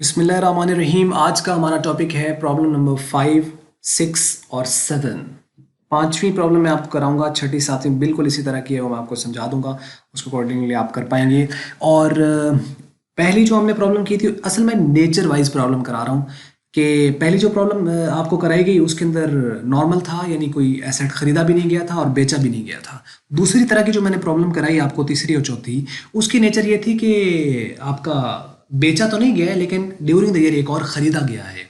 बिस्मिल्लाहिर्रहमानिर्रहीम। आज का हमारा टॉपिक है प्रॉब्लम नंबर 5, 6 और 7। पांचवी प्रॉब्लम मैं आपको कराऊंगा, छठी सातवीं बिल्कुल इसी तरह की है, वो मैं आपको समझा दूंगा, उसको अकॉर्डिंगली आप कर पाएंगे। और पहली जो हमने प्रॉब्लम की थी, असल में नेचर वाइज प्रॉब्लम करा रहा हूँ कि पहली जो प्रॉब्लम आपको कराई गई उसके अंदर नॉर्मल था, यानी कोई एसेट खरीदा भी नहीं गया था और बेचा भी नहीं गया था। दूसरी तरह की जो मैंने प्रॉब्लम कराई आपको, तीसरी और चौथी, उसकी नेचर ये थी कि आपका बेचा तो नहीं गया है लेकिन ड्यूरिंग द ईयर एक और ख़रीदा गया है।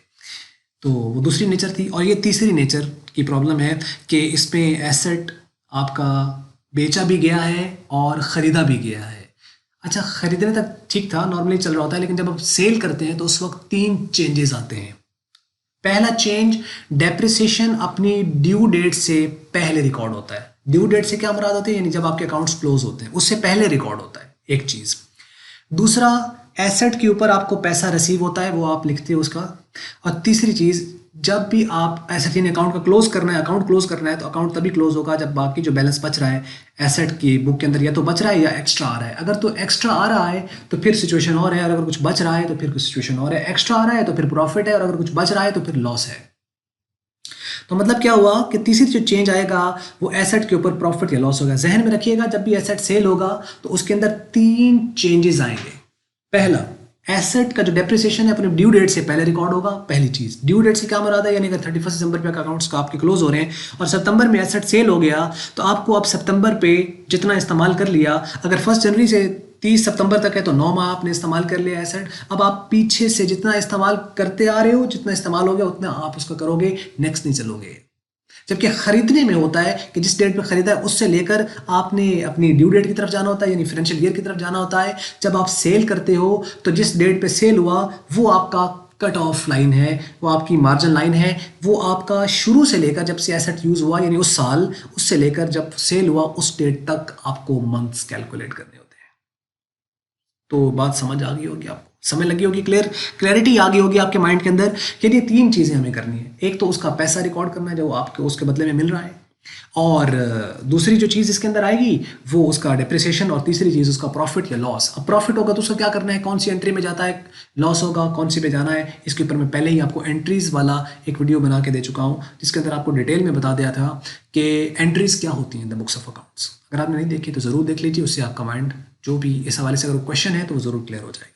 तो वो दूसरी नेचर थी। और ये तीसरी नेचर की प्रॉब्लम है कि इसमें एसेट आपका बेचा भी गया है और ख़रीदा भी गया है। अच्छा, ख़रीदने तक ठीक था, नॉर्मली चल रहा होता है, लेकिन जब आप सेल करते हैं तो उस वक्त 3 चेंजेस आते हैं। पहला चेंज, डेप्रिसिएशन अपनी ड्यू डेट से पहले रिकॉर्ड होता है। ड्यू डेट से क्या मुराद होती है, यानी जब आपके अकाउंट्स क्लोज होते हैं उससे पहले रिकॉर्ड होता है, एक चीज़। दूसरा, एसेट के ऊपर आपको पैसा रिसीव होता है, वो आप लिखते हो उसका। और तीसरी चीज़, जब भी आप एसेट इन अकाउंट का क्लोज करना है, अकाउंट क्लोज करना है, तो अकाउंट तभी क्लोज होगा जब बाकी जो बैलेंस बच रहा है एसेट की बुक के अंदर या तो बच रहा है या एक्स्ट्रा आ रहा है। अगर तो एक्स्ट्रा आ रहा है तो फिर सिचुएशन और है, और अगर कुछ बच रहा है तो फिर कुछ सिचुएशन और है। एक्स्ट्रा आ रहा है तो फिर प्रॉफिट है, और अगर कुछ बच रहा है तो फिर लॉस है। तो मतलब क्या हुआ कि तीसरी जो चेंज आएगा वो एसेट के ऊपर प्रॉफिट या लॉस होगा। जहन में रखिएगा, जब भी एसेट सेल होगा तो उसके अंदर 3 चेंजेस आएंगे। पहला, एसेट का जो डेप्रिसिएशन है अपने ड्यू डेट से पहले रिकॉर्ड होगा। पहली चीज, ड्यू डेट से क्या मुराद है, यानी अगर 31 दिसंबर पे अकाउंट्स का आपके क्लोज हो रहे हैं और सितंबर में एसेट सेल हो गया, तो आपको अब सितंबर पे जितना इस्तेमाल कर लिया, अगर 1 जनवरी से 30 सितंबर तक है तो 9 माह आपने इस्तेमाल कर लिया एसेट। अब आप पीछे से जितना इस्तेमाल करते आ रहे हो, जितना इस्तेमाल हो गया उतना आप उसका करोगे, नेक्स्ट नहीं चलोगे। जबकि खरीदने में होता है कि जिस डेट पे खरीदा है उससे लेकर आपने अपनी ड्यू डेट की तरफ जाना होता है, यानी फाइनेंशियल ईयर की तरफ जाना होता है। जब आप सेल करते हो तो जिस डेट पे सेल हुआ वो आपका कट ऑफ लाइन है, वो आपकी मार्जिन लाइन है, वो आपका शुरू से लेकर जब से एसेट यूज हुआ, यानी उस साल, उससे लेकर जब सेल हुआ उस डेट तक आपको मंथ्स कैलकुलेट करने होते हैं। तो बात समझ आ गई होगी आपको, समझ लगी होगी, क्लैरिटी आ गई होगी आपके माइंड के अंदर कि ये 3 चीज़ें हमें करनी है। एक तो उसका पैसा रिकॉर्ड करना है जो आपके उसके बदले में मिल रहा है, और दूसरी जो चीज़ इसके अंदर आएगी वो उसका डेप्रिसिएशन, और तीसरी चीज़ उसका प्रॉफिट या लॉस। अब प्रॉफिट होगा तो उसका क्या करना है, कौन सी एंट्री में जाता है, लॉस होगा कौन सी पे जाना है। इसके ऊपर मैं पहले ही आपको एंट्रीज वाला एक वीडियो बना के दे चुका हूँ, जिसके अंदर आपको डिटेल में बता दिया था कि एंट्रीज क्या होती हैं द बुक्स ऑफ अकाउंट्स। अगर आपने नहीं देखी तो ज़रूर देख लीजिए, उससे आपका माइंड जो भी इस हवाले से अगर क्वेश्चन है तो वो ज़रूर क्लियर हो जाएगा।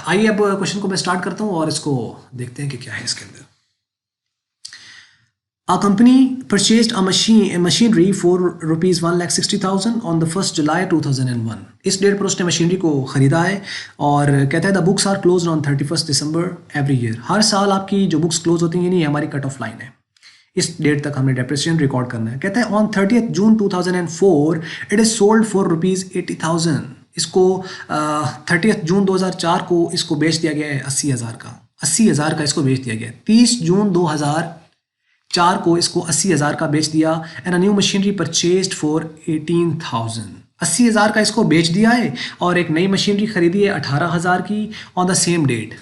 आइए अब क्वेश्चन को मैं स्टार्ट करता हूँ और इसको देखते हैं कि क्या है इसके अंदर। A company purchased a machinery for rupees 1,60,000 on the 1st July 2001. इस डेट पर उसने मशीनरी को ख़रीदा है, और कहता है the books are close on 31 December every year. हर साल आपकी जो बुक्स क्लोज होती हैं, ये हमारी कट ऑफ लाइन है, इस डेट तक हमने डेप्रिसिएशन रिकॉर्ड करना है। कहता है on 30 June 2004 it is sold for ₹80,000। इसको 30 जून 2004 को इसको बेच दिया गया है 80,000 का। 80,000 का इसको बेच दिया गया है। 30 जून 2004 को इसको 80,000 का बेच दिया। And a new machinery purchased for 18,000। 80,000 का इसको बेच दिया है और एक नई मशीनरी खरीदी है 18,000 की ऑन द सेम डेट।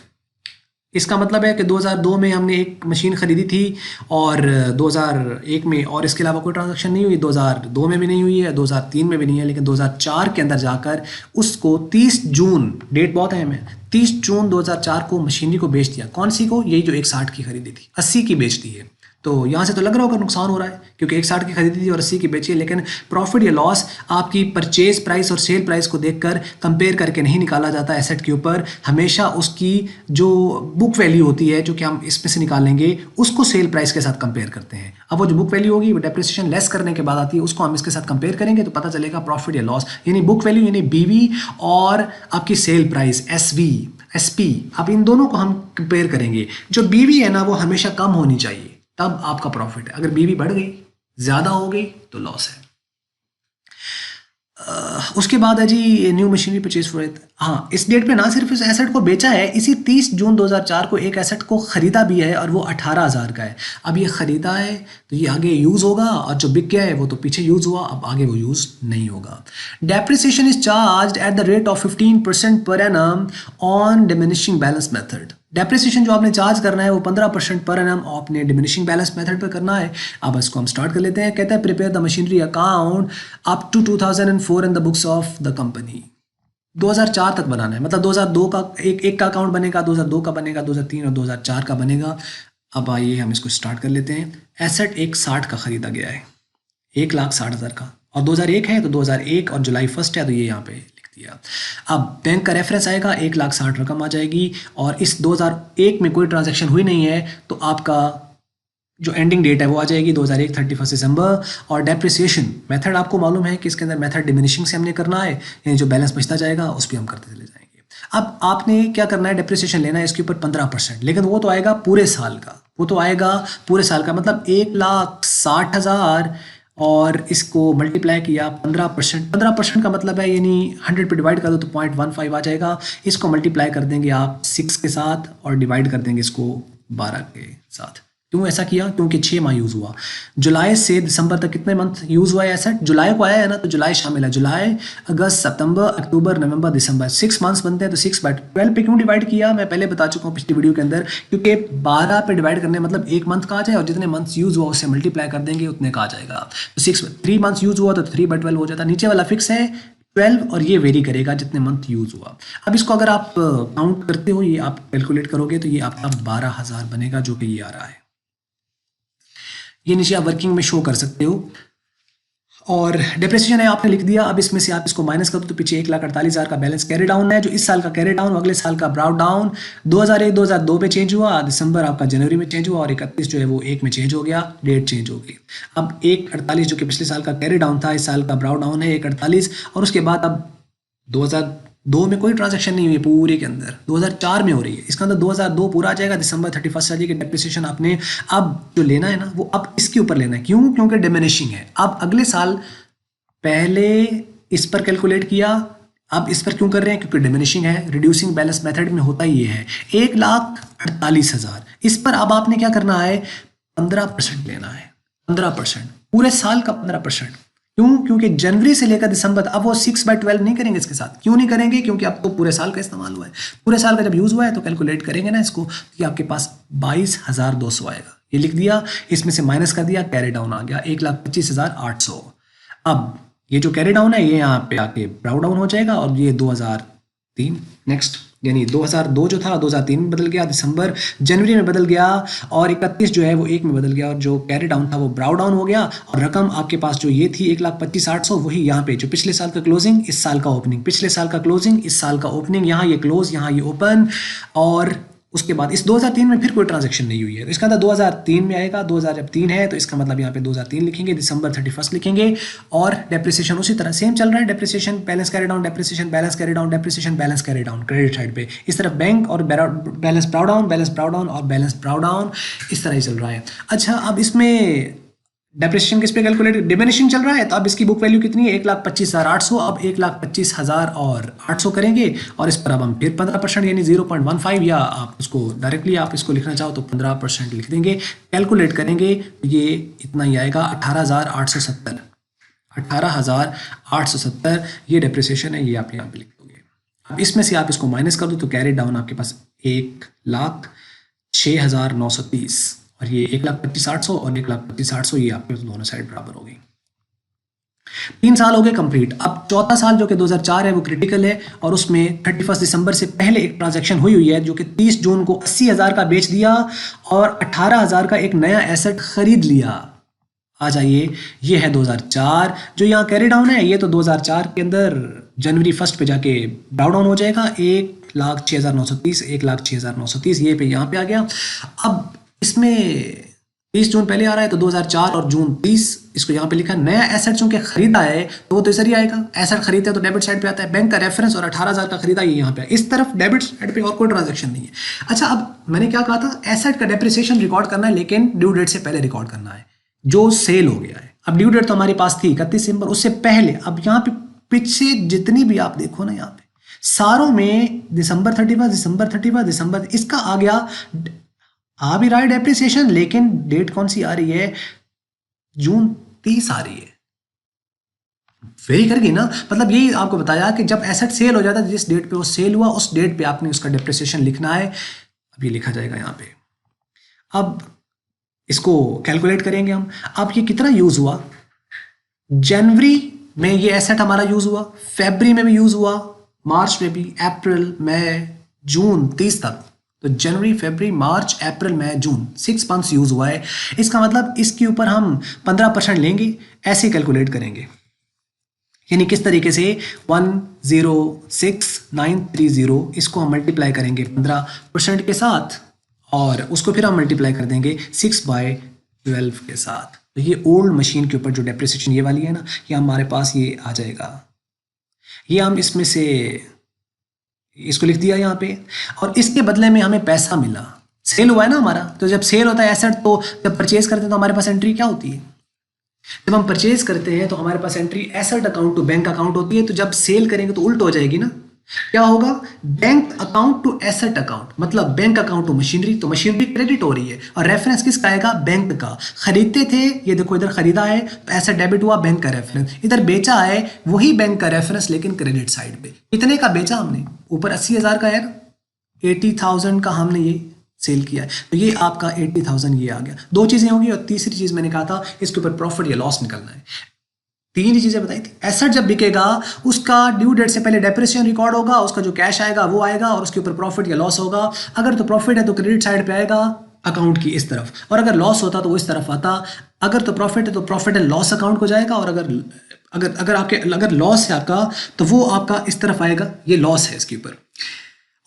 इसका मतलब है कि 2002 में हमने एक मशीन खरीदी थी और 2001 में, और इसके अलावा कोई ट्रांजैक्शन नहीं हुई, 2002 में भी नहीं हुई है, 2003 में भी नहीं है, लेकिन 2004 के अंदर जाकर उसको 30 जून, डेट बहुत अहम है, 30 जून 2004 को मशीनरी को बेच दिया। कौन सी को, यही जो 160 की खरीदी थी, 80 की बेच दी है। तो यहाँ से तो लग रहा होगा नुकसान हो रहा है, क्योंकि 160 की खरीदी थी और 80 की बेची है। लेकिन प्रॉफिट या लॉस आपकी परचेज प्राइस और सेल प्राइस को देखकर कंपेयर करके नहीं निकाला जाता एसेट के ऊपर। हमेशा उसकी जो बुक वैल्यू होती है, जो कि हम इसमें से निकालेंगे, उसको सेल प्राइस के साथ कंपेयर करते हैं। अब वो जो बुक वैल्यू होगी वो डेप्रिसिएशन लेस करने के बाद आती है, उसको हम इसके साथ कंपेयर करेंगे तो पता चलेगा प्रॉफिट या लॉस। यानी बुक वैल्यू यानी बीवी और आपकी सेल प्राइस एसपी, अब इन दोनों को हम कंपेयर करेंगे। जो बीवी है ना वो हमेशा कम होनी चाहिए, तब आपका प्रॉफिट है। अगर बीवी बढ़ गई, ज्यादा हो गई, तो लॉस है। उसके बाद है जी new machinery purchase for it. हाँ, इस डेट पे ना सिर्फ इस एसेट को बेचा है, इसी 30 जून 2004 को एक एसेट को खरीदा भी है और वो 18,000 का है। अब ये खरीदा है तो ये आगे यूज होगा, और जो बिक गया है वो तो पीछे यूज हुआ, अब आगे वो यूज नहीं होगा। Depreciation is charged eight the rate of 15% per annum on diminishing balance method. Depreciation जो आपने चार्ज करना है वो 15% पर एनम आपने डिमिनिशिंग बैलेंस मेथड पर करना है। अब इसको हम स्टार्ट कर लेते हैं। कहता है prepare the machinery account up to 2004 in the books of the company. 2004 तक बनाना है, मतलब 2002 का एक का अकाउंट बनेगा, 2002 का बनेगा, 2003 और 2004 का बनेगा। अब आइए हम इसको स्टार्ट कर लेते हैं। एसेट एक 60 का खरीदा गया है, 1,60,000 का, और 2001 है तो 2001 और जुलाई 1 है तो ये यहाँ पे लिख दिया। अब बैंक का रेफरेंस आएगा, 1,60,000 रकम आ जाएगी, और इस 2001 में कोई ट्रांजैक्शन हुई नहीं है तो आपका जो एंडिंग डेट है वो आ जाएगी 2001 31 दिसंबर। और डेप्रिसिएशन मेथड आपको मालूम है कि इसके अंदर मेथड डिमिनिशिंग से हमने करना है, यानी जो बैलेंस बचता जाएगा उस पर हम करते चले जाएंगे। अब आपने क्या करना है, डेप्रिसिएशन लेना है इसके ऊपर 15%, लेकिन वो तो आएगा पूरे साल का, वो तो आएगा पूरे साल का, मतलब 1,60,000 और इसको मल्टीप्लाई किया 15%। 15% का मतलब है यानी 100 पे डिवाइड कर दो तो 0.15 आ जाएगा। इसको मल्टीप्लाई कर देंगे आप 6 के साथ और डिवाइड कर देंगे इसको 12 के साथ। क्यों ऐसा किया? क्योंकि 6 माह यूज़ हुआ। जुलाई से दिसंबर तक कितने मंथ यूज़ हुआ है एसेट? जुलाई को आया है ना, तो जुलाई शामिल है। जुलाई, अगस्त, सितंबर, अक्टूबर, नवंबर, दिसंबर, 6 मंथ्स बनते हैं। तो 6/12 पे क्यों डिवाइड किया? मैं पहले बता चुका हूँ पिछली वीडियो के अंदर, क्योंकि 12 पे डिवाइड करने मतलब एक मंथ का आ जाए और जितने मंथ्स यूज़ हुआ उससे मल्टीप्लाई कर देंगे उतने का आ जाएगा। तो 3 मंथ्स यूज़ हुआ तो 3/12 हो जाता है। नीचे वाला फिक्स है 12 और ये वेरी करेगा जितने मंथ यूज़ हुआ। अब इसको अगर आप काउंट करते हो, ये आप कैलकुलेट करोगे तो ये आपका 12,000 बनेगा, जो कि ये आ रहा है। ये नीचे आप वर्किंग में शो कर सकते हो। और डेप्रिसिएशन है आपने लिख दिया। अब इसमें से आप इसको माइनस कर दो तो पीछे 1,48,000 का बैलेंस कैरी डाउन है, जो इस साल का कैरी डाउन अगले साल का ब्राउट डाउन 2001-2002 पे चेंज हुआ, दिसंबर आपका जनवरी में चेंज हुआ, और 31 जो है वो 1 में चेंज हो गया, डेट चेंज हो गई। अब 1,48 जो कि पिछले साल का कैरी डाउन था, इस साल का ब्राउट डाउन है 1,48, और उसके बाद अब 2002 में कोई ट्रांजैक्शन नहीं हुई पूरे के अंदर, 2004 में हो रही है। इसका अंदर 2002 पूरा आ जाएगा, दिसंबर 31 आ जाएगी। डेप्रिसिएशन आपने अब जो लेना है ना वो अब इसके ऊपर लेना है। क्यों? क्योंकि डिमिनिशिंग है। अब अगले साल पहले इस पर कैलकुलेट किया, अब इस पर क्यों कर रहे हैं? क्योंकि डिमिनिशिंग है। रिड्यूसिंग बैलेंस मेथड में होता ही ये है। 1,48,000 इस पर अब आपने क्या करना है, 15% लेना है। 15% पूरे साल का 15%। क्यों? क्योंकि जनवरी से लेकर दिसंबर, अब वो 6/12 नहीं करेंगे इसके साथ। क्यों नहीं करेंगे? क्योंकि अब तो पूरे साल का इस्तेमाल हुआ है। पूरे साल का जब यूज हुआ है तो कैलकुलेट करेंगे ना इसको, तो ये आपके पास 22,200 आएगा। ये लिख दिया, इसमें से माइनस कर दिया, कैरी डाउन आ गया 1,25,800। अब ये जो कैरी डाउन है ये यहाँ पे आके ब्राउट डाउन हो जाएगा, और ये 2003 नेक्स्ट, यानी 2002 जो था 2003 में बदल गया, दिसंबर जनवरी में बदल गया, और 31 जो है वो 1 में बदल गया, और जो कैरी डाउन था वो ब्राउट डाउन हो गया। और रकम आपके पास जो ये थी 1,25,800, वही यहाँ पे जो पिछले साल का क्लोजिंग, इस साल का ओपनिंग, पिछले साल का क्लोजिंग, इस साल का ओपनिंग, यहाँ ये क्लोज, यहाँ ये ओपन। और उसके बाद इस 2003 में फिर कोई ट्रांजैक्शन नहीं हुई है, तो इसका अंदर 2003 में आएगा। 2003 है तो इसका मतलब यहाँ पे 2003 लिखेंगे, दिसंबर 31 लिखेंगे। और डेप्रिसिएशन उसी तरह सेम चल रहा है, depreciation balance carry down, depreciation balance carry down, depreciation balance carry down credit side पे। इस तरफ बैंक और balance brought down, balance brought down और बैलेंस ब्राउट डाउन, इस तरह ही चल रहा है। अच्छा, अब इसमें डेप्रिसिएशन किस पे कैलकुलेट, डिमिनिशिंग चल रहा है, तो अब इसकी बुक वैल्यू कितनी है, 1,25,800। अब 1,25,000 और 800 करेंगे, और इस पर अब हम फिर 15% यानी 0.15, या आप उसको डायरेक्टली आप इसको लिखना चाहो तो 15% लिख देंगे। कैलकुलेट करेंगे ये इतना ही आएगा, 18,870। 18,870 ये डेप्रिसिएशन है, ये आप यहाँ पे लिख दोगे। अब इसमें से आप इसको माइनस कर दो तो कैरी डाउन आपके पास 1,06,930, और ये 1,25,800 और 1,25,800 ये आपके दोनों साइड बराबर हो गई। 3 साल हो गए कंप्लीट। अब चौथा साल जो कि 2004 है वो क्रिटिकल है, और उसमें 31 दिसंबर से पहले एक ट्रांजैक्शन हुई है, जो कि 30 जून को 80,000 का बेच दिया और 18,000 का एक नया एसेट खरीद लिया। आ जाइए, ये है 2004। जो यहाँ कैरी डाउन है ये तो 2004 के अंदर जनवरी 1 पे जाके ब्राउट डाउन हो जाएगा, 1,06,930, 1,06,930 ये पे यहाँ पे आ गया। अब इसमें 30 जून पहले आ रहा है तो 2004 और जून 30 इसको यहाँ पे लिखा। नया एसेट चूंकि खरीदा है तो वो तो इधर ही आएगा, एसेट खरीदते हैं तो डेबिट साइड पे आता है। बैंक का रेफरेंस और 18,000 का खरीदा ये यहाँ पे, इस तरफ डेबिट साइड पे और कोई ट्रांजैक्शन नहीं है। अच्छा, अब मैंने क्या कहा था, एसेट का डेप्रिसिएशन रिकॉर्ड करना है, लेकिन ड्यू डेट से पहले रिकॉर्ड करना है, जो सेल हो गया है। अब ड्यू डेट तो हमारे पास थी 31 दिसंबर, उससे पहले। अब यहाँ पे पीछे जितनी भी आप देखो ना, यहाँ पे सारों में दिसंबर 31, दिसंबर 31, दिसंबर, इसका आ गया, आ भी रहा है डेप्रिसिएशन, लेकिन डेट कौन सी आ रही है, जून 30 आ रही है। वेरी करेगी ना, मतलब यही आपको बताया कि जब एसेट सेल हो जाता है, जिस डेट पे वो सेल हुआ उस डेट पे आपने उसका डेप्रिसिएशन लिखना है। अब ये लिखा जाएगा यहाँ पे। अब इसको कैलकुलेट करेंगे हम। अब ये कितना यूज हुआ, जनवरी में ये एसेट हमारा यूज हुआ, फरवरी में भी यूज हुआ, मार्च में भी, अप्रैल मई जून 30 तक, तो जनवरी फरवरी मार्च अप्रैल मई जून 6 मंथ्स यूज हुआ है। इसका मतलब इसके ऊपर हम 15% लेंगे, ऐसे कैलकुलेट करेंगे। यानी किस तरीके से 106930 इसको हम मल्टीप्लाई करेंगे 15% के साथ, और उसको फिर हम मल्टीप्लाई कर देंगे 6/12 के साथ। तो ये ओल्ड मशीन के ऊपर जो डेप्रिसिएशन ये वाली है ना, ये हमारे पास ये आ जाएगा। ये हम इसमें से इसको लिख दिया यहाँ पे, और इसके बदले में हमें पैसा मिला, सेल हुआ है ना हमारा। तो जब सेल होता है एसेट, तो जब परचेज करते हैं तो हमारे पास एंट्री क्या होती है? जब हम परचेज करते हैं तो हमारे पास entry asset account to bank account होती है। तो जब सेल करेंगे तो उल्ट हो जाएगी ना, क्या होगा? Bank account to asset account, मतलब बैंक अकाउंट टू मशीनरी, तो मशीनरी क्रेडिट हो रही है और रेफरेंस किसका आएगा? बैंक का। खरीदते थे, ये देखो इधर खरीदा है तो एसेट डेबिट हुआ, बैंक का रेफरेंस। इधर बेचा है, वही बैंक का रेफरेंस लेकिन क्रेडिट साइड पे। कितने का बेचा हमने? ऊपर 80,000 का है ना, 80,000 का हमने ये सेल किया है, तो ये आपका 80,000 ये आ गया। दो चीजें होंगी, और तीसरी चीज मैंने कहा था इसके ऊपर प्रॉफिट या लॉस निकलना है। तीन ही चीजें बताई थी। एसेट जब बिकेगा उसका ड्यू डेट से पहले डेप्रिसिएशन रिकॉर्ड होगा, उसका जो कैश आएगा वो आएगा, और उसके ऊपर प्रॉफिट या लॉस होगा। अगर तो प्रॉफिट है तो क्रेडिट साइड पे आएगा अकाउंट की इस तरफ, और अगर लॉस होता तो वो इस तरफ आता। अगर तो प्रॉफिट है तो प्रॉफिट एंड लॉस अकाउंट को जाएगा, और अगर अगर अगर आपके अगर लॉस है आपका तो वो आपका इस तरफ आएगा, ये लॉस है इसके ऊपर।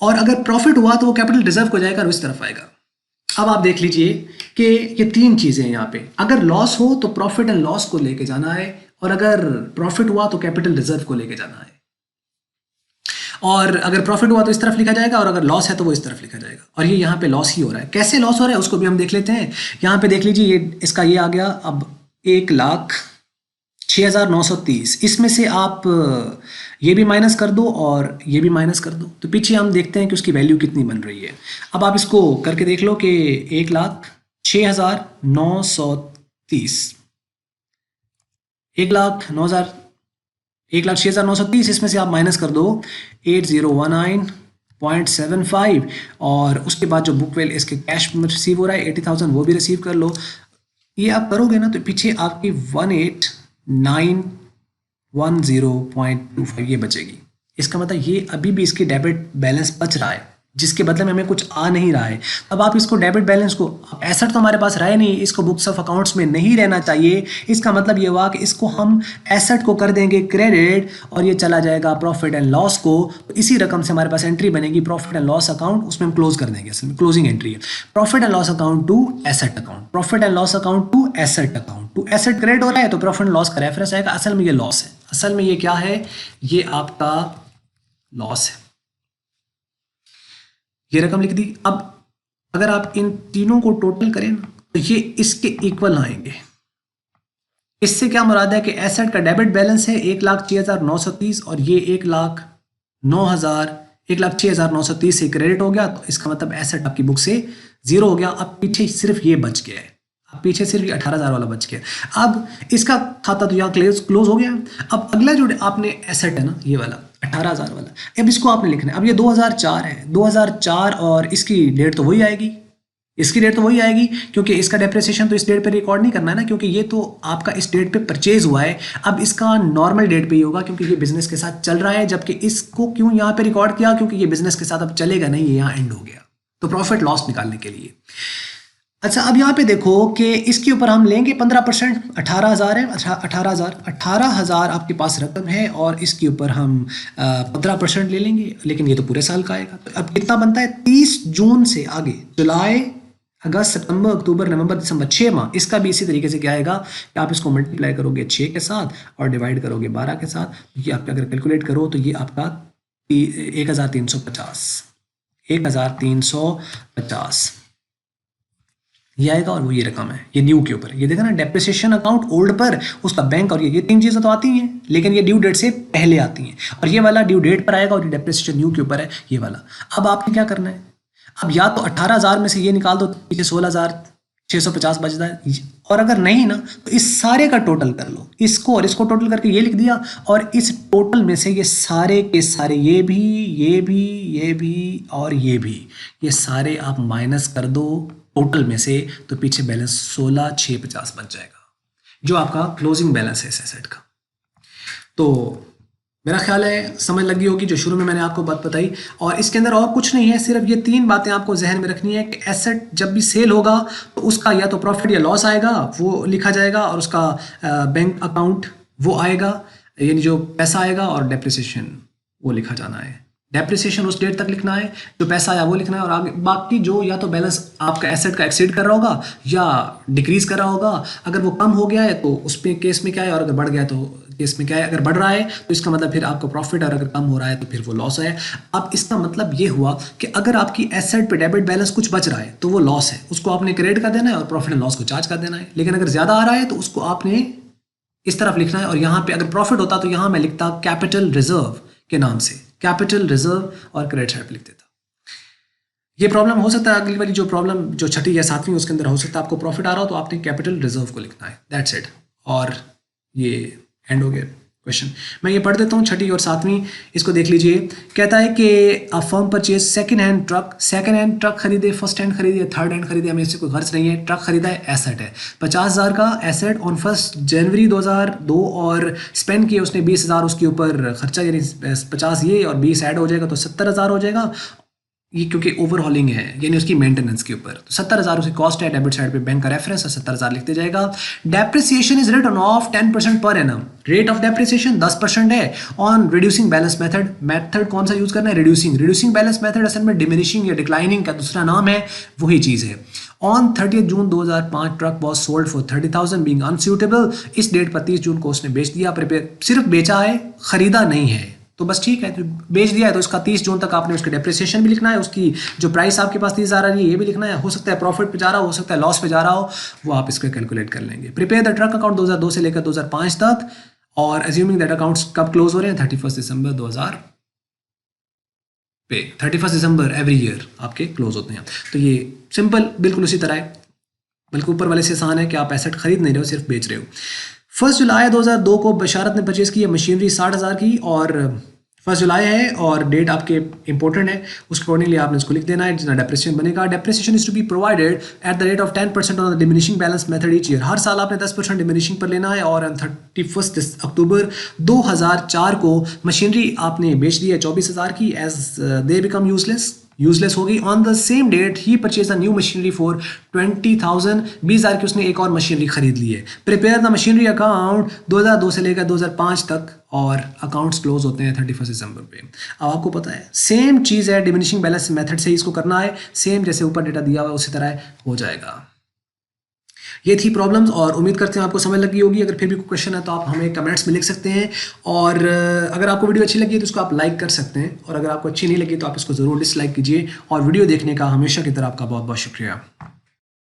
और अगर प्रॉफिट हुआ तो वो कैपिटल रिजर्व को जाएगा और इस तरफ आएगा। अब आप देख लीजिए कि ये तीन चीजें हैं यहाँ पे। अगर लॉस हो तो प्रॉफिट एंड लॉस को लेके जाना है, और अगर प्रॉफिट हुआ तो कैपिटल रिजर्व को लेके जाना है। और अगर प्रॉफिट हुआ तो इस तरफ लिखा जाएगा, और अगर लॉस है तो वो इस तरफ लिखा जाएगा। और ये यहाँ पे लॉस ही हो रहा है। कैसे लॉस हो रहा है उसको भी हम देख लेते हैं। यहाँ पे देख लीजिए, ये इसका ये आ गया अब 1,06,930। इसमें से आप ये भी माइनस कर दो और ये भी माइनस कर दो, तो पीछे हम देखते हैं कि उसकी वैल्यू कितनी बन रही है। अब आप इसको करके देख लो कि 1,06,930, 1,06,930, इसमें से आप माइनस कर दो 8019.75, और उसके बाद जो बुक वैल्यू इसके कैश में रिसीव हो रहा है 80,000, वो भी रिसीव कर लो। ये आप करोगे ना तो पीछे आपकी 1,8910.25 ये बचेगी। इसका मतलब ये अभी भी इसकी डेबिट बैलेंस बच रहा है, जिसके बदले में हमें कुछ आ नहीं रहा है। अब आप इसको डेबिट बैलेंस को, एसेट तो हमारे पास रहे नहीं, इसको बुक्स ऑफ अकाउंट्स में नहीं रहना चाहिए। इसका मतलब ये हुआ कि इसको हम एसेट को कर देंगे क्रेडिट, और ये चला जाएगा प्रॉफिट एंड लॉस को। तो इसी रकम से हमारे पास एंट्री बनेगी प्रॉफिट एंड लॉस अकाउंट, उसमें हम क्लोज कर देंगे। असल में क्लोजिंग एंट्री है profit and loss account to asset account, profit and loss account to asset account. To asset credit हो रहा है तो प्रॉफिट एंड लॉस का रेफरेंस आएगा। असल में ये लॉस है, असल में ये क्या है? ये आपका लॉस है। ये रकम लिख दी। अब अगर आप इन तीनों को टोटल करें ना तो ये इसके इक्वल आएंगे। इससे क्या मुराद है कि एसेट का डेबिट बैलेंस है 1,06,930, और ये 1,06,930 से क्रेडिट हो गया, तो इसका मतलब एसेट आपकी बुक से जीरो हो गया। अब पीछे सिर्फ ये बच गया है, अब पीछे सिर्फ ये 18,000 वाला बच गया। अब इसका खाता तो यहाँ क्लोज हो गया। अब अगला जो आपने एसेट है ना, ये वाला 18,000 वाला, अब इसको आपने लिखना है। अब ये 2004 है, 2004, और इसकी डेट तो वही आएगी, इसकी डेट तो वही आएगी, क्योंकि इसका डेप्रिसिएशन तो इस डेट पे रिकॉर्ड नहीं करना है ना, क्योंकि ये तो आपका इस डेट पे परचेज हुआ है। अब इसका नॉर्मल डेट पे ही होगा, क्योंकि ये बिजनेस के साथ चल रहा है। जबकि इसको क्यों यहाँ पे रिकॉर्ड किया? क्योंकि ये बिजनेस के साथ अब चलेगा नहीं, ये यहाँ एंड हो गया, तो प्रॉफिट लॉस निकालने के लिए। अच्छा, अब यहाँ पे देखो कि इसके ऊपर हम लेंगे 15%, 18,000 है। अच्छा, 18,000 आपके पास रकम है, और इसके ऊपर हम 15% ले लेंगे, लेकिन ये तो पूरे साल का आएगा। तो अब कितना बनता है? 30 जून से आगे, जुलाई, अगस्त, सितंबर, अक्टूबर, नवंबर, दिसंबर, 6 माह। इसका भी इसी तरीके से क्या आएगा कि आप इसको मल्टीप्लाई करोगे 6 के साथ और डिवाइड करोगे 12 के साथ। ये आप अगर कैलकुलेट करो तो ये आपका 1,350, 1,350 ये आएगा, और वो ये रकम है, ये न्यू के ऊपर। ये देखा ना, डेप्रिसिएशन अकाउंट ओल्ड पर, उसका बैंक, और ये तीन चीजें तो आती हैं, लेकिन ये ड्यू डेट से पहले आती हैं, और ये वाला ड्यू डेट पर आएगा, और ये डेप्रिसिएशन न्यू के ऊपर है, ये वाला। अब आपने क्या करना है? अब या तो 18,000 में से ये निकाल दो, पीछे 16,650 बचता है, और अगर नहीं ना तो इस सारे का टोटल कर लो, इसको और इसको टोटल करके ये लिख दिया, और इस टोटल में से ये सारे के सारे, ये भी, ये भी, ये भी और ये भी, ये सारे आप माइनस कर दो टोटल में से, तो पीछे बैलेंस 16,650 बच जाएगा, जो आपका क्लोजिंग बैलेंस है इस एसेट का। तो मेरा ख्याल है समझ लगी होगी जो शुरू में मैंने आपको बात बताई, और इसके अंदर और कुछ नहीं है, सिर्फ ये 3 बातें आपको जहन में रखनी है कि एसेट जब भी सेल होगा तो उसका या तो प्रॉफिट या लॉस आएगा वो लिखा जाएगा, और उसका बैंक अकाउंट वो आएगा, यानी जो पैसा आएगा, और डेप्रिसिएशन वो लिखा जाना है। डेप्रिसिएशन उस डेट तक लिखना है, जो पैसा आया वो लिखना है, और आगे बाकी जो या तो बैलेंस आपका एसेट का एक्सीड कर रहा होगा या डिक्रीज कर रहा होगा। अगर वो कम हो गया है तो उस पे केस में क्या है, और अगर बढ़ गया तो केस में क्या है। अगर बढ़ रहा है तो इसका मतलब फिर आपका प्रॉफिट, और अगर कम हो रहा है तो फिर वो लॉस है। अब इसका मतलब ये हुआ कि अगर आपकी एसेट पे डेबिट बैलेंस कुछ बच रहा है तो वो लॉस है, उसको आपने क्रेडिट कर देना है और प्रॉफिट एंड लॉस को चार्ज कर देना है। लेकिन अगर ज़्यादा आ रहा है तो उसको आपने इस तरफ लिखना है, और यहाँ पे अगर प्रॉफिट होता तो यहाँ मैं लिखता कैपिटल रिजर्व के नाम से, कैपिटल रिजर्व, और क्रेडिट साइड पे लिख देता। ये प्रॉब्लम हो सकता है अगली वाली जो प्रॉब्लम जो छठी या सातवीं उसके अंदर हो सकता है आपको प्रॉफिट आ रहा हो तो आपने कैपिटल रिजर्व को लिखना है, दैट्स इट। और ये एंड हो गया क्वेश्चन। मैं ये पढ़ देता हूँ छठी और सातवीं, इसको देख लीजिए। कहता है कि a firm purchase second hand truck, second hand truck खरीदे, फर्स्ट हैंड खरीदे, थर्ड हैंड खरीदे, हमें इससे कोई खर्च नहीं है। ट्रक खरीदा है, एसेट है, 50,000 का एसेट ऑन 1 जनवरी 2002, और स्पेंड किए उसने 20,000 उसके ऊपर खर्चा, यानी 50 ये और 20 ऐड हो जाएगा तो 70,000 हो जाएगा। ये क्योंकि ओवरहॉलिंग है यानी उसकी मेंटेनेंस के ऊपर, तो 70,000 उसकी कॉस्ट है। डेबिट साइड पे बैंक का रेफरेंस है, 70,000 लिखते जाएगा। Depreciation is written of 10% per annum, rate of depreciation 10% है। On reducing balance method, method कौन सा यूज करना है, रिड्यूसिंग। रिड्यूसिंग बैलेंस मेथड असल में डिमिनिशिंग या डिक्लाइनिंग का दूसरा नाम है, वही चीज़ है। On 30 June 2005 truck was sold for 30,000 being unsuitable, इस डेट पर 30 जून को उसने बेच दिया। सिर्फ बेचा है, खरीदा नहीं है, तो बस ठीक है, तो बेच दिया है तो इसका 30 जून तक आपने उसके डेप्रिसिएशन भी लिखना है, उसकी जो प्राइस आपके पास 30,000 आ रही है ये भी लिखना है। हो सकता है प्रॉफिट पे जा रहा हो सकता है लॉस पे जा रहा हो, वो आप इसको कैलकुलेट कर लेंगे। प्रिपेयर द ट्रक अकाउंट 2002 से लेकर 2005 तक, और अज्यूमिंग दैट अकाउंट्स कब क्लोज हो रहे हैं, 31 दिसंबर 2000 पे, 31 दिसंबर एवरी ईयर आपके क्लोज होते हैं। तो ये सिंपल बिल्कुल उसी तरह है, बल्कि ऊपर वाले से आसान है कि आप एसेट खरीद नहीं रहे हो, सिर्फ बेच रहे हो। 1 जुलाई 2002 को बशारत ने परचेज की है मशीनरी 60,000 की, और 1 जुलाई है और डेट आपके इंपॉर्टेंट है, उसके अकॉर्डिंगली आपने इसको लिख देना है जितना डेप्रिसिएशन बनेगा। Depreciation is to be provided at the rate of 10% on the diminishing balance method each year, हर साल आपने 10% डिमिनिशिंग पर लेना है। और 31 अक्टूबर 2004 को मशीनरी आपने बेच दी है 24,000 की, एज दे बिकम यूजलेस होगी। ऑन द सेम डेट ही purchase a new machinery for 20,000, 20,000 की उसने एक और मशीनरी खरीद ली है। प्रिपेयर द मशीनरी अकाउंट 2002 से लेकर 2005 तक, और अकाउंट्स क्लोज होते हैं 31 दिसंबर पे। अब आपको पता है सेम चीज़ है, डिमिनिशिंग बैलेंस मेथड से ही इसको करना है, सेम जैसे ऊपर डेटा दिया हुआ है उसी तरह हो जाएगा। ये थी प्रॉब्लम्स, और उम्मीद करते हैं आपको समझ लगी होगी। अगर फिर भी कोई क्वेश्चन है तो आप हमें कमेंट्स में लिख सकते हैं, और अगर आपको वीडियो अच्छी लगी है तो उसको आप लाइक कर सकते हैं, और अगर आपको अच्छी नहीं लगी तो आप इसको ज़रूर डिसलाइक कीजिए। और वीडियो देखने का हमेशा की तरह आपका बहुत बहुत शुक्रिया।